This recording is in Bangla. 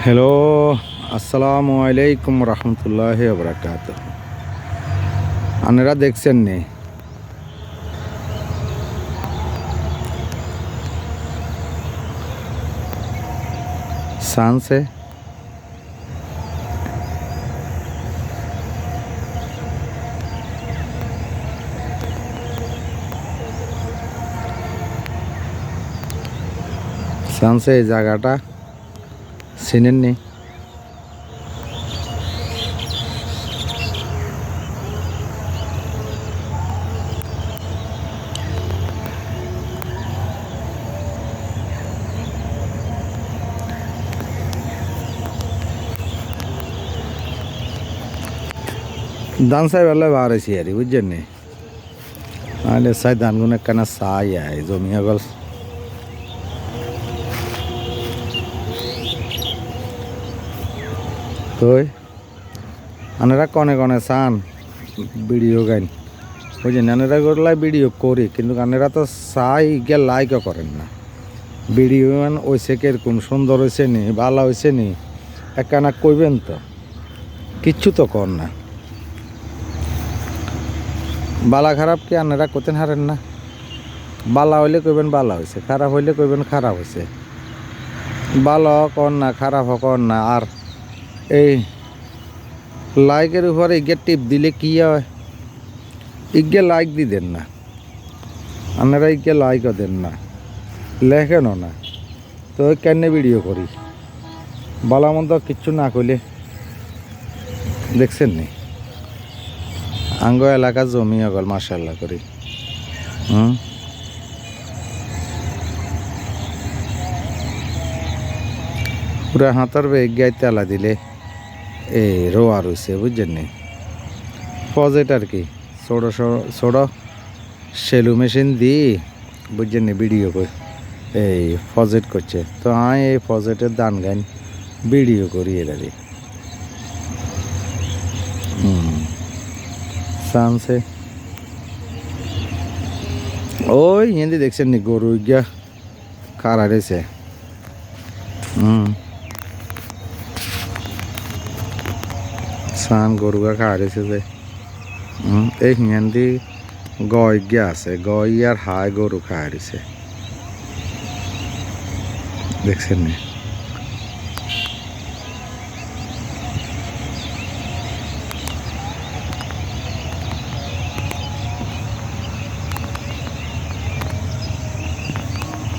হ্যালো, আসসালামু আলাইকুম রহমতুল্লাহি ওয়া বারাকাতুহু। আপনারা দেখছেন নি সানসে সানসে এই জায়গাটা চিনেননি? ধান সাই বেলা বার হয়েছি আর বুঝছেন নি? নাহলে সাই ধান গুলো একখানা সাই আয় জমি গল। তো আনারা কনে কনে চান ভিডিও গাইন বুঝছেন? আনারা করলে ভিডিও করি, কিন্তু আনারা তো চাই গিয়ে লাইকও করেন না। ভিডিও মানে ওইসে কিরকম সুন্দর হয়েছে নি, ভালো হয়েছে নি, একখানা কইবেন তো, কিচ্ছু তো কর না। বালা খারাপ কি আপনারা করতেন হারেন না? বালা হইলে কইবেন বালা হয়েছে, খারাপ হইলে কইবেন খারাপ হয়েছে। ভালো কর না, খারাপ কর না। আর এই লাইকের উপরে ইগে টিপ দিলে কি হয়? ইগে লাইক দি দেন না, আপনারা ইগে লাইকও দেন না, লেখেনও না। তো কেন ভিডিও করি? বালা মন্দ কিচ্ছু না কইলে দেখছেন নি? আঙ্গ এলাকা জমি গল মাশাআল্লাহ করি। পুরা হাতার বেগ গাই তেলা দিলে এই রোয়া রয়েছে বুঝছেন নি? প্রজেক্ট আর কি ছোটো ছোটো সেলু মেশিন দিয়ে বুঝছেন নি ভিডিও করি এই প্রজেক্ট করছে। তো আমি এই প্রজেক্টের দান গান ভিডিও করি এটারে সানসে। ওই হিন্দি দেখছেন নি গরু গিয়া খারা রয়েছে। সান গরুগা খাওয়া রয়েছে যে এই হিন্দি গয় গিয়া আছে, গয় আর হাই গরু খাওয়া রয়েছে দেখছেন নি?